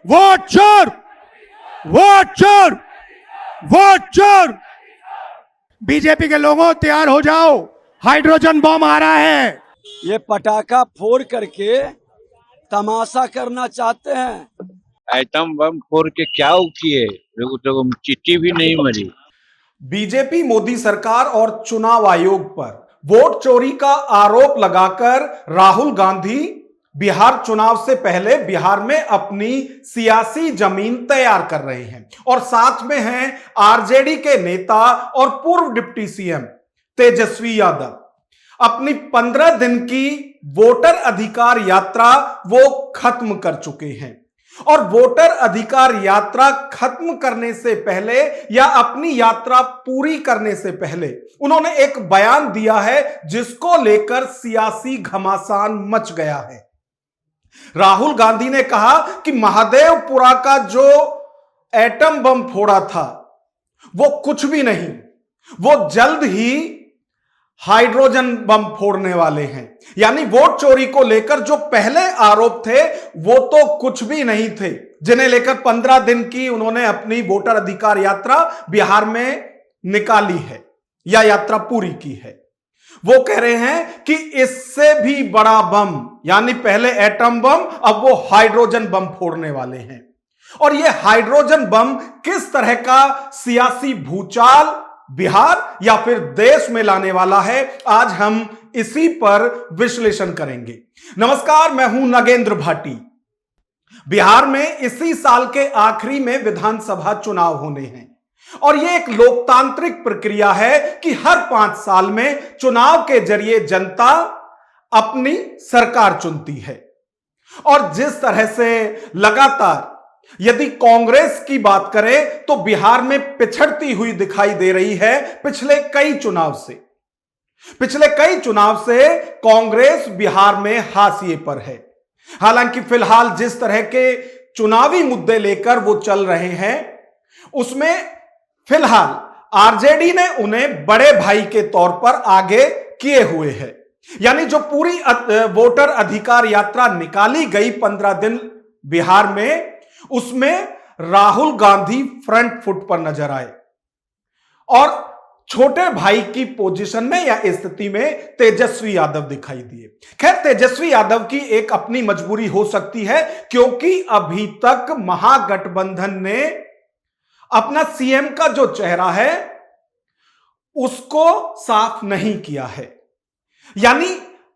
Vote चोर, vote चोर, vote चोर। बीजेपी के लोगों तैयार हो जाओ, हाइड्रोजन बम आ रहा है। ये पटाखा फोड़ करके तमाशा करना चाहते हैं। एटम बम फोड़ के क्या किए? तो चिट्ठी भी नहीं मरी। बीजेपी मोदी सरकार और चुनाव आयोग पर वोट चोरी का आरोप लगाकर राहुल गांधी बिहार चुनाव से पहले बिहार में अपनी सियासी जमीन तैयार कर रहे हैं और साथ में हैं आरजेडी के नेता और पूर्व डिप्टी सीएम तेजस्वी यादव। अपनी 15 दिन की वोटर अधिकार यात्रा वो खत्म कर चुके हैं और वोटर अधिकार यात्रा खत्म करने से पहले या अपनी यात्रा पूरी करने से पहले उन्होंने एक बयान दिया है जिसको लेकर सियासी घमासान मच गया है। राहुल गांधी ने कहा कि महादेवपुरा का जो एटम बम फोड़ा था वो कुछ भी नहीं, वो जल्द ही हाइड्रोजन बम फोड़ने वाले हैं। यानी वोट चोरी को लेकर जो पहले आरोप थे वो तो कुछ भी नहीं थे, जिन्हें लेकर 15 दिन की उन्होंने अपनी वोटर अधिकार यात्रा बिहार में निकाली है या यात्रा पूरी की है। वो कह रहे हैं कि इससे भी बड़ा बम, यानी पहले एटम बम, अब वो हाइड्रोजन बम फोड़ने वाले हैं। और ये हाइड्रोजन बम किस तरह का सियासी भूचाल बिहार या फिर देश में लाने वाला है, आज हम इसी पर विश्लेषण करेंगे। नमस्कार, मैं हूं नगेंद्र भाटी। बिहार में इसी साल के आखिरी में विधानसभा चुनाव होने हैं और यह एक लोकतांत्रिक प्रक्रिया है कि हर 5 साल में चुनाव के जरिए जनता अपनी सरकार चुनती है। और जिस तरह से लगातार यदि कांग्रेस की बात करें तो बिहार में पिछड़ती हुई दिखाई दे रही है पिछले कई चुनाव से कांग्रेस बिहार में हाशिए पर है। हालांकि फिलहाल जिस तरह के चुनावी मुद्दे लेकर वो चल रहे हैं उसमें फिलहाल आरजेडी ने उन्हें बड़े भाई के तौर पर आगे किए हुए है। यानी जो पूरी वोटर अधिकार यात्रा निकाली गई 15 दिन बिहार में, उसमें राहुल गांधी फ्रंट फुट पर नजर आए और छोटे भाई की पोजीशन में या स्थिति में तेजस्वी यादव दिखाई दिए। खैर, तेजस्वी यादव की एक अपनी मजबूरी हो सकती है क्योंकि अभी तक महागठबंधन ने अपना सीएम का जो चेहरा है उसको साफ नहीं किया है। यानी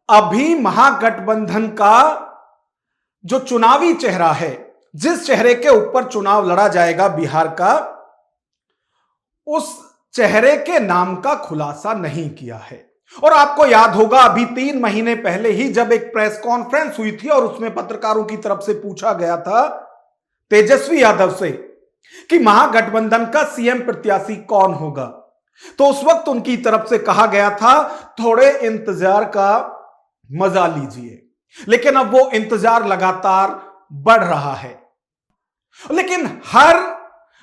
अभी महागठबंधन का जो चुनावी चेहरा है, जिस चेहरे के ऊपर चुनाव लड़ा जाएगा बिहार का, उस चेहरे के नाम का खुलासा नहीं किया है। और आपको याद होगा अभी 3 महीने पहले ही जब एक प्रेस कॉन्फ्रेंस हुई थी और उसमें पत्रकारों की तरफ से पूछा गया था तेजस्वी यादव से कि महागठबंधन का सीएम प्रत्याशी कौन होगा, तो उस वक्त उनकी तरफ से कहा गया था थोड़े इंतजार का मजा लीजिए। लेकिन अब वो इंतजार लगातार बढ़ रहा है। लेकिन हर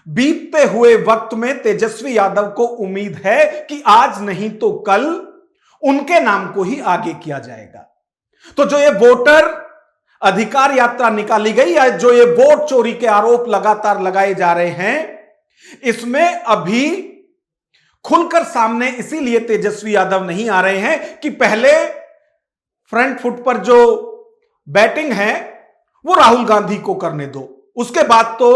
बीतते हुए वक्त में तेजस्वी यादव को उम्मीद है कि आज नहीं तो कल उनके नाम को ही आगे किया जाएगा। तो जो ये वोटर अधिकार यात्रा निकाली गई या जो ये वोट चोरी के आरोप लगातार लगाए जा रहे हैं, इसमें अभी खुलकर सामने इसीलिए तेजस्वी यादव नहीं आ रहे हैं कि पहले फ्रंट फुट पर जो बैटिंग है वो राहुल गांधी को करने दो, उसके बाद तो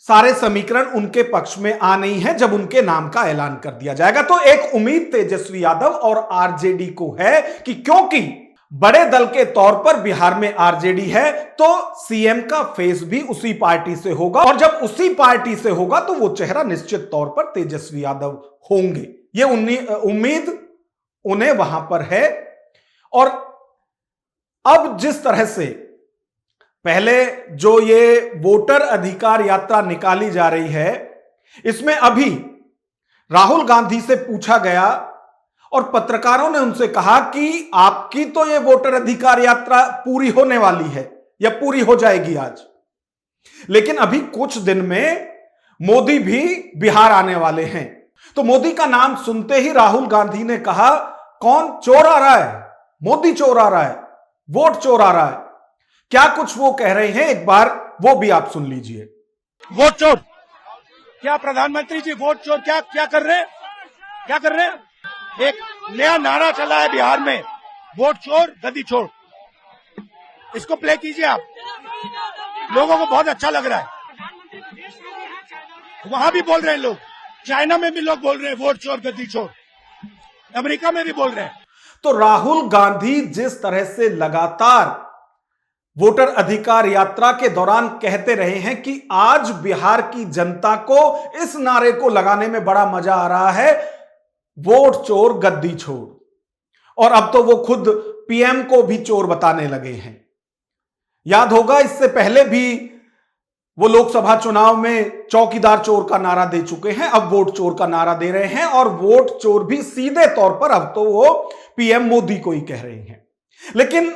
सारे समीकरण उनके पक्ष में आ नहीं है जब उनके नाम का ऐलान कर दिया जाएगा। तो एक उम्मीद तेजस्वी यादव और आरजेडी को है कि क्योंकि बड़े दल के तौर पर बिहार में आरजेडी है तो सीएम का फेस भी उसी पार्टी से होगा और जब उसी पार्टी से होगा तो वो चेहरा निश्चित तौर पर तेजस्वी यादव होंगे। ये उम्मीद उन्हें वहां पर है। और अब जिस तरह से पहले जो ये वोटर अधिकार यात्रा निकाली जा रही है, इसमें अभी राहुल गांधी से पूछा गया और पत्रकारों ने उनसे कहा कि आपकी तो ये वोटर अधिकार यात्रा पूरी होने वाली है या पूरी हो जाएगी आज, लेकिन अभी कुछ दिन में मोदी भी बिहार आने वाले हैं। तो मोदी का नाम सुनते ही राहुल गांधी ने कहा कौन चोर आ रहा है? मोदी चोर आ रहा है, वोट चोर आ रहा है। क्या कुछ वो कह रहे हैं, एक बार वो भी आप सुन लीजिए। वोट चोर, क्या प्रधानमंत्री जी वोट चोर क्या क्या कर रहे हैं? क्या कर रहे हैं? एक नया नारा चला है बिहार में, वोट चोर गद्दी छोड़। इसको प्ले कीजिए आप, लोगों को बहुत अच्छा लग रहा है। वहां भी बोल रहे हैं लोग, चाइना में भी लोग बोल रहे हैं वोट चोर गद्दी छोड़, अमेरिका में भी बोल रहे हैं। तो राहुल गांधी जिस तरह से लगातार वोटर अधिकार यात्रा के दौरान कहते रहे हैं कि आज बिहार की जनता को इस नारे को लगाने में बड़ा मजा आ रहा है, वोट चोर गद्दी छोड़, और अब तो वो खुद पीएम को भी चोर बताने लगे हैं। याद होगा इससे पहले भी वो लोकसभा चुनाव में चौकीदार चोर का नारा दे चुके हैं, अब वोट चोर का नारा दे रहे हैं, और वोट चोर भी सीधे तौर पर अब तो वो पीएम मोदी को ही कह रहे हैं। लेकिन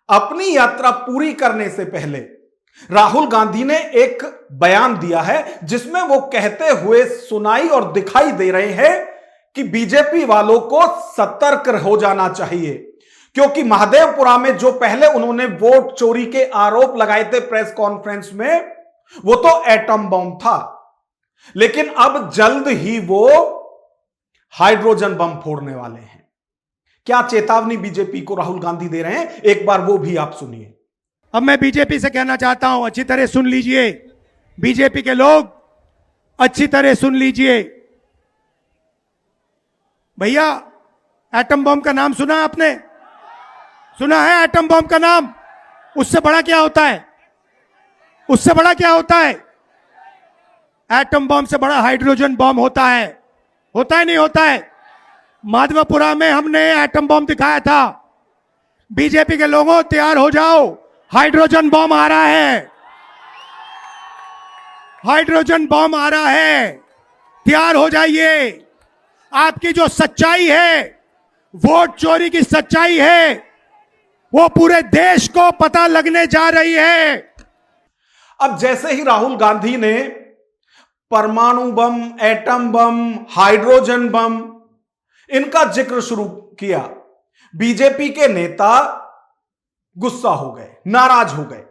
अपनी यात्रा पूरी करने से पहले राहुल गांधी ने एक बयान दिया है जिसमें वो कहते हुए सुनाई और दिखाई दे रहे हैं कि बीजेपी वालों को सतर्क हो जाना चाहिए, क्योंकि महादेवपुरा में जो पहले उन्होंने वोट चोरी के आरोप लगाए थे प्रेस कॉन्फ्रेंस में, वो तो एटम बम था, लेकिन अब जल्द ही वो हाइड्रोजन बम फोड़ने वाले हैं। क्या चेतावनी बीजेपी को राहुल गांधी दे रहे हैं, एक बार वो भी आप सुनिए। अब मैं बीजेपी से कहना चाहता हूं, अच्छी तरह सुन लीजिए, बीजेपी के लोग अच्छी तरह सुन लीजिए। भैया, एटम बम का नाम सुना आपने? सुना है एटम बम का नाम? उससे बड़ा क्या होता है? उससे बड़ा क्या होता है? एटम बम से बड़ा हाइड्रोजन बम होता है। होता है नहीं होता है? माधवपुरा में हमने एटम बम दिखाया था। बीजेपी के लोगों तैयार हो जाओ, हाइड्रोजन बम आ रहा है, हाइड्रोजन बम आ रहा है, तैयार हो जाइए। आपकी जो सच्चाई है, वोट चोरी की सच्चाई है, वो पूरे देश को पता लगने जा रही है। अब जैसे ही राहुल गांधी ने परमाणु बम, एटम बम, हाइड्रोजन बम इनका जिक्र शुरू किया, बीजेपी के नेता गुस्सा हो गए, नाराज हो गए।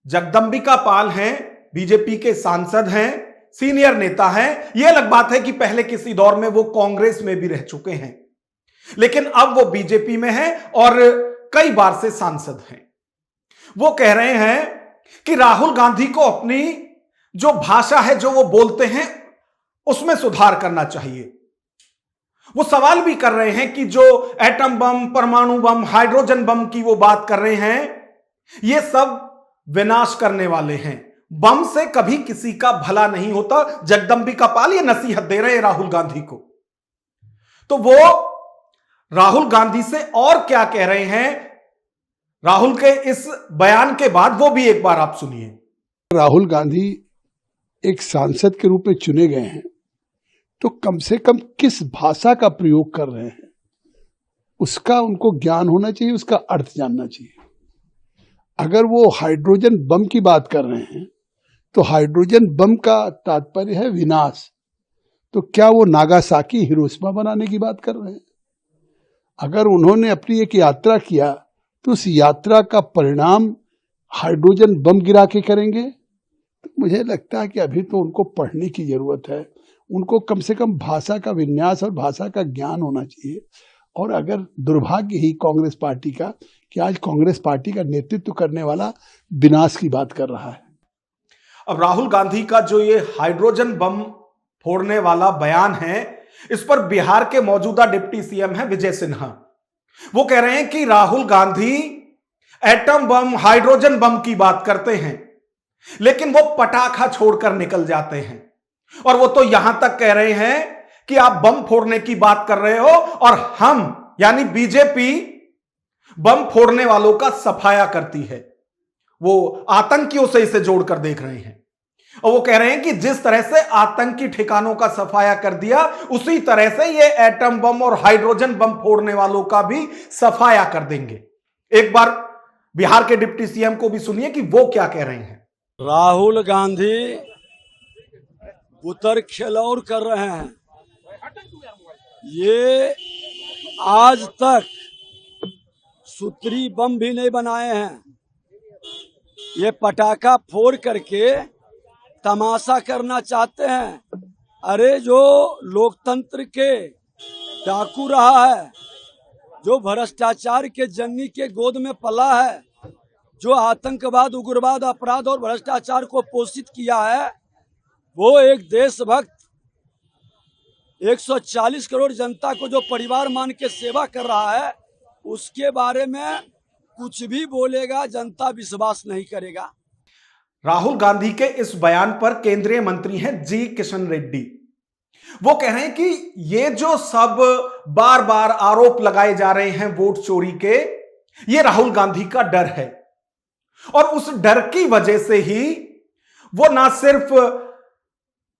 जगदंबिका पाल हैं, बीजेपी के सांसद हैं, सीनियर नेता हैं। यह अलग बात है कि पहले किसी दौर में वो कांग्रेस में भी रह चुके हैं, लेकिन अब वो बीजेपी में हैं और कई बार से सांसद हैं। वो कह रहे हैं कि राहुल गांधी को अपनी जो भाषा है, जो वो बोलते हैं, उसमें सुधार करना चाहिए। वो सवाल भी कर रहे हैं कि जो एटम बम, परमाणु बम, हाइड्रोजन बम की वो बात कर रहे हैं, ये सब विनाश करने वाले हैं, बम से कभी किसी का भला नहीं होता। जगदंबिका पाल ये नसीहत दे रहे हैं राहुल गांधी को। तो वो राहुल गांधी से और क्या कह रहे हैं, राहुल के इस बयान के बाद वो भी एक बार आप सुनिए। राहुल गांधी एक सांसद के रूप में चुने गए हैं, तो कम से कम किस भाषा का प्रयोग कर रहे हैं उसका उनको ज्ञान होना चाहिए, उसका अर्थ जानना चाहिए। अगर वो हाइड्रोजन बम की बात कर रहे हैं तो हाइड्रोजन बम का तात्पर्य है विनाश, तो क्या वो नागासाकी, हिरोशिमा बनाने की बात कर रहे हैं? अगर उन्होंने अपनी एक यात्रा किया तो उस यात्रा का परिणाम हाइड्रोजन बम गिरा के करेंगे? तो मुझे लगता है कि अभी तो उनको पढ़ने की जरूरत है, उनको कम से कम भाषा का विन्यास और भाषा का ज्ञान होना चाहिए। और अगर दुर्भाग्य ही कांग्रेस पार्टी का कि आज कांग्रेस पार्टी का नेतृत्व करने वाला विनाश की बात कर रहा है। अब राहुल गांधी का जो ये हाइड्रोजन बम फोड़ने वाला बयान है, इस पर बिहार के मौजूदा डिप्टी सीएम हैं विजय सिन्हा। वो कह रहे हैं कि Rahul Gandhi atom bomb, hydrogen bomb की बात करते हैं, लेकिन वो पटाखा छोड़कर निकल जाते हैं। और वो तो यहां तक कह रहे हैं कि आप बम फोड़ने की बात कर रहे हो और हम यानी बीजेपी बम फोड़ने वालों का सफाया करती है। वो आतंकियों से इसे जोड़कर देख रहे हैं और वो कह रहे हैं कि जिस तरह से आतंकी ठिकानों का सफाया कर दिया, उसी तरह से ये एटम बम और हाइड्रोजन बम फोड़ने वालों का भी सफाया कर देंगे। एक बार बिहार के डिप्टी सीएम को भी सुनिए कि वो क्या कह रहे हैं। राहुल गांधी उतर खिलौर कर रहे हैं। ये आज तक सूत्री बम भी नहीं बनाए हैं, ये पटाखा फोड़ करके तमाशा करना चाहते हैं। अरे जो लोकतंत्र के डाकू रहा है, जो भ्रष्टाचार के जंगी के गोद में पला है, जो आतंकवाद, उग्रवाद, अपराध और भ्रष्टाचार को पोषित किया है, वो एक देशभक्त 140 करोड़ जनता को जो परिवार मान के सेवा कर रहा है, उसके बारे में कुछ भी बोलेगा जनता विश्वास नहीं करेगा। राहुल गांधी के इस बयान पर केंद्रीय मंत्री हैं जी किशन रेड्डी। वो कह रहे हैं कि ये जो सब बार बार आरोप लगाए जा रहे हैं वोट चोरी के, ये राहुल गांधी का डर है और उस डर की वजह से ही वो ना सिर्फ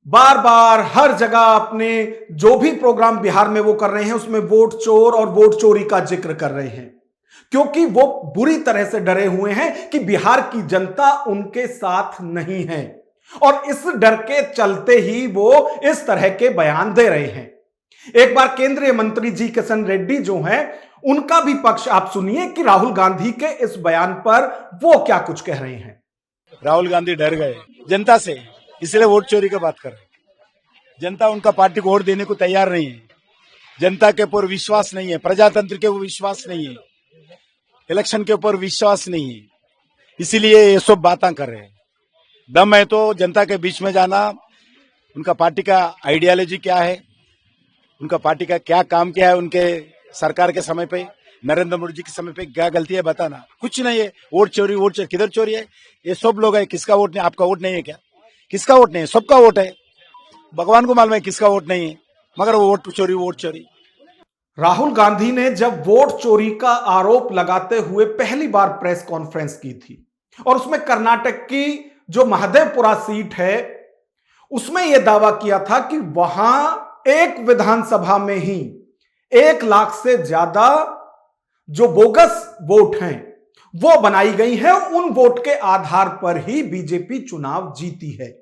बार बार हर जगह अपने जो भी प्रोग्राम बिहार में वो कर रहे हैं उसमें वोट चोर और वोट चोरी का जिक्र कर रहे हैं, क्योंकि वो बुरी तरह से डरे हुए हैं कि बिहार की जनता उनके साथ नहीं है और इस डर के चलते ही वो इस तरह के बयान दे रहे हैं। एक बार केंद्रीय मंत्री जी किशन रेड्डी जो हैं, उनका भी पक्ष आप सुनिए कि राहुल गांधी के इस बयान पर वो क्या कुछ कह रहे हैं। राहुल गांधी डर गए जनता से, इसलिए वोट चोरी की बात कर रहे हैं। जनता उनका पार्टी को वोट देने को तैयार नहीं है, जनता के ऊपर विश्वास नहीं है, प्रजातंत्र के ऊपर विश्वास नहीं है, इलेक्शन के ऊपर विश्वास नहीं है, इसीलिए ये सब बातें कर रहे हैं। दम है तो जनता के बीच में जाना, उनका पार्टी का आइडियोलॉजी क्या है, उनका पार्टी का क्या काम किया है, उनके सरकार के समय पे, नरेंद्र मोदी जी के समय पे क्या गलती है बताना। कुछ नहीं है, वोट चोरी किधर चोरी है? ये सब लोग है, किसका वोट नहीं? आपका वोट नहीं है क्या? किसका वोट नहीं है? सबका वोट है, भगवान को मालूम है किसका वोट नहीं है, मगर वो वोट चोरी। राहुल गांधी ने जब वोट चोरी का आरोप लगाते हुए पहली बार प्रेस कॉन्फ्रेंस की थी और उसमें कर्नाटक की जो महादेवपुरा सीट है उसमें यह दावा किया था कि वहां एक विधानसभा में ही 1 लाख से ज्यादा जो बोगस वोट हैं वो बनाई गई हैं, उन वोट के आधार पर ही बीजेपी चुनाव जीती है।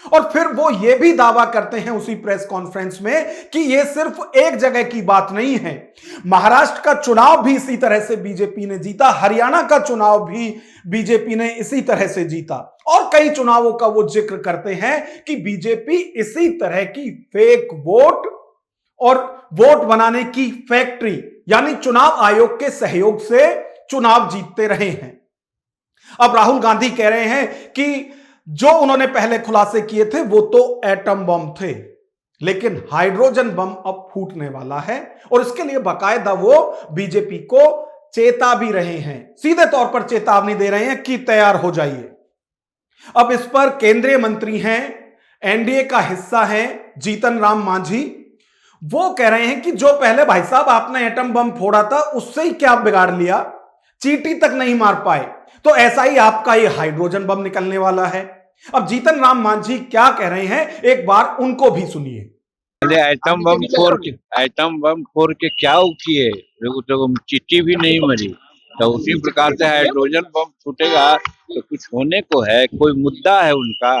और फिर वो ये भी दावा करते हैं उसी प्रेस कॉन्फ्रेंस में कि ये सिर्फ एक जगह की बात नहीं है, महाराष्ट्र का चुनाव भी इसी तरह से बीजेपी ने जीता, हरियाणा का चुनाव भी बीजेपी ने इसी तरह से जीता और कई चुनावों का वो जिक्र करते हैं कि बीजेपी इसी तरह की फेक वोट और वोट बनाने की फैक्ट्री यानी चुनाव आयोग के सहयोग से चुनाव जीतते रहे हैं। अब राहुल गांधी कह रहे हैं कि जो उन्होंने पहले खुलासे किए थे वो तो एटम बम थे, लेकिन हाइड्रोजन बम अब फूटने वाला है और इसके लिए बाकायदा वो बीजेपी को चेता भी रहे हैं, सीधे तौर पर चेतावनी दे रहे हैं कि तैयार हो जाइए। अब इस पर केंद्रीय मंत्री हैं, एनडीए का हिस्सा हैं जीतन राम मांझी, वो कह रहे हैं कि जो पहले भाई साहब आपने एटम बम फोड़ा था उससे ही क्या बिगाड़ लिया, चींटी तक नहीं मार पाए, तो ऐसा ही आपका ये हाइड्रोजन बम निकलने वाला है। अब जीतन राम मांझी क्या कह रहे हैं, एक बार उनको भी सुनिए। एटम बम फोड़ के क्या किए, तो चींटी भी नहीं मरी, तो उसी प्रकार से हाइड्रोजन बम फूटेगा तो कुछ होने को है, कोई मुद्दा है उनका।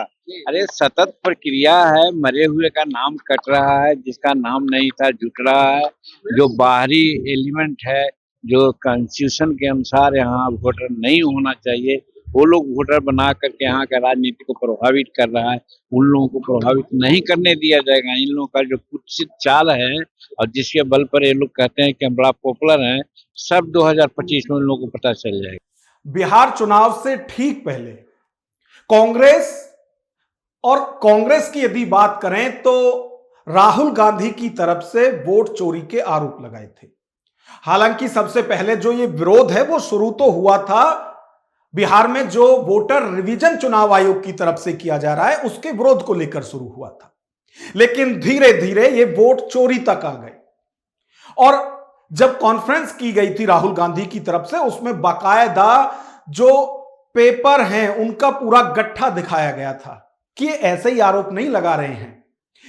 अरे सतत प्रक्रिया है, मरे हुए का नाम कट रहा है, जिसका नाम नहीं था जुट रहा है, जो बाहरी एलिमेंट है जो कॉन्स्टिट्यूशन के अनुसार यहाँ वोटर नहीं होना चाहिए, वो लोग वोटर बना करके यहाँ का राजनीति को प्रभावित कर रहा है, उन लोगों को प्रभावित नहीं करने दिया जाएगा। इन लोगों का जो कुत्सित चाल है और जिसके बल पर ये लोग कहते हैं कि हम बड़ा पॉपुलर हैं, सब 2025 में उन लोगों को पता चल जाएगा। बिहार चुनाव से ठीक पहले कांग्रेस की यदि बात करें तो राहुल गांधी की तरफ से वोट चोरी के आरोप लगाए थे। हालांकि सबसे पहले जो ये विरोध है वो शुरू तो हुआ था बिहार में जो वोटर रिवीजन चुनाव आयोग की तरफ से किया जा रहा है उसके विरोध को लेकर शुरू हुआ था, लेकिन धीरे धीरे ये वोट चोरी तक आ गए और जब कॉन्फ्रेंस की गई थी राहुल गांधी की तरफ से उसमें बाकायदा जो पेपर हैं उनका पूरा गट्ठा दिखाया गया था कि ये ऐसे ही आरोप नहीं लगा रहे हैं,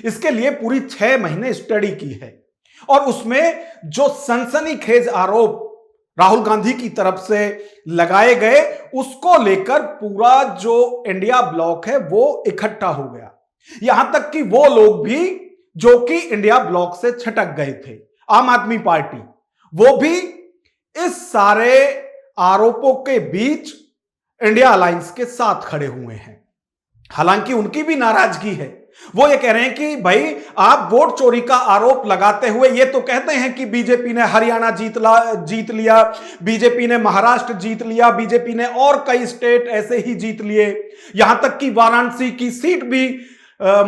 इसके लिए पूरी 6 महीने स्टडी की है और उसमें जो सनसनीखेज आरोप राहुल गांधी की तरफ से लगाए गए उसको लेकर पूरा जो इंडिया ब्लॉक है वो इकट्ठा हो गया। यहां तक कि वो लोग भी जो कि इंडिया ब्लॉक से छटक गए थे, आम आदमी पार्टी, वो भी इस सारे आरोपों के बीच इंडिया अलायंस के साथ खड़े हुए हैं। हालांकि उनकी भी नाराजगी है। वो ये कह रहे हैं कि भाई आप वोट चोरी का आरोप लगाते हुए ये तो कहते हैं कि बीजेपी ने हरियाणा जीत लिया, बीजेपी ने महाराष्ट्र जीत लिया, बीजेपी ने और कई स्टेट ऐसे ही जीत लिए, यहां तक कि वाराणसी की सीट भी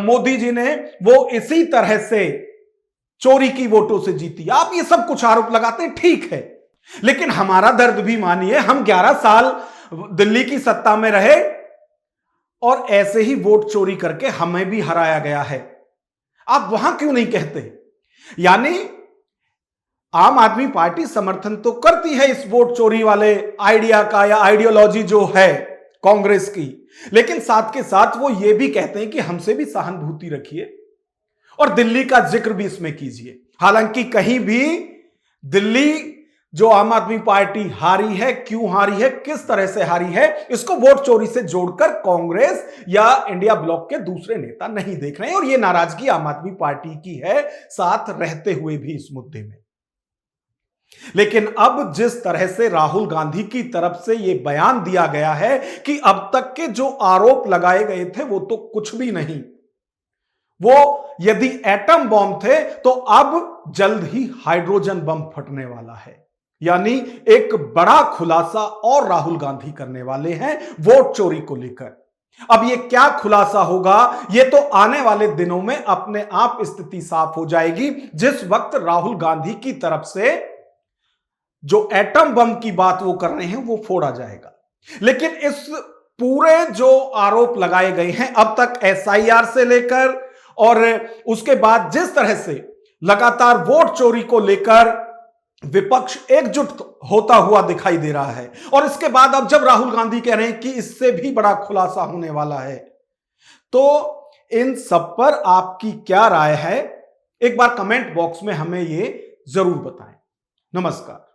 मोदी जी ने वो इसी तरह से चोरी की वोटों से जीती। आप ये सब कुछ आरोप लगाते हैं, ठीक है, लेकिन हमारा दर्द भी मानिए। हम 11 साल दिल्ली की सत्ता में रहे और ऐसे ही वोट चोरी करके हमें भी हराया गया है। आप वहां क्यों नहीं कहते? यानी आम आदमी पार्टी समर्थन तो करती है इस वोट चोरी वाले आइडिया का या आइडियोलॉजी जो है कांग्रेस की, लेकिन साथ के साथ वो ये भी कहते हैं कि हमसे भी सहानुभूति रखिए और दिल्ली का जिक्र भी इसमें कीजिए। हालांकि कहीं भी दिल्ली जो आम आदमी पार्टी हारी है, क्यों हारी है, किस तरह से हारी है, इसको वोट चोरी से जोड़कर कांग्रेस या इंडिया ब्लॉक के दूसरे नेता नहीं देख रहे हैं और यह नाराजगी आम आदमी पार्टी की है, साथ रहते हुए भी इस मुद्दे में। लेकिन अब जिस तरह से राहुल गांधी की तरफ से यह बयान दिया गया है कि अब तक के जो आरोप लगाए गए थे वो तो कुछ भी नहीं, वो यदि एटम बॉम्ब थे तो अब जल्द ही हाइड्रोजन बम फटने वाला है। यानी एक बड़ा खुलासा और राहुल गांधी करने वाले हैं वोट चोरी को लेकर। अब यह क्या खुलासा होगा, यह तो आने वाले दिनों में अपने आप स्थिति साफ हो जाएगी, जिस वक्त राहुल गांधी की तरफ से जो एटम बम की बात वो कर रहे हैं वो फोड़ा जाएगा। लेकिन इस पूरे जो आरोप लगाए गए हैं अब तक एसआईआर से लेकर और उसके बाद जिस तरह से लगातार वोट चोरी को लेकर विपक्ष एकजुट होता हुआ दिखाई दे रहा है, और इसके बाद अब जब राहुल गांधी कह रहे हैं कि इससे भी बड़ा खुलासा होने वाला है, तो इन सब पर आपकी क्या राय है? एक बार कमेंट बॉक्स में हमें ये जरूर बताएं। नमस्कार।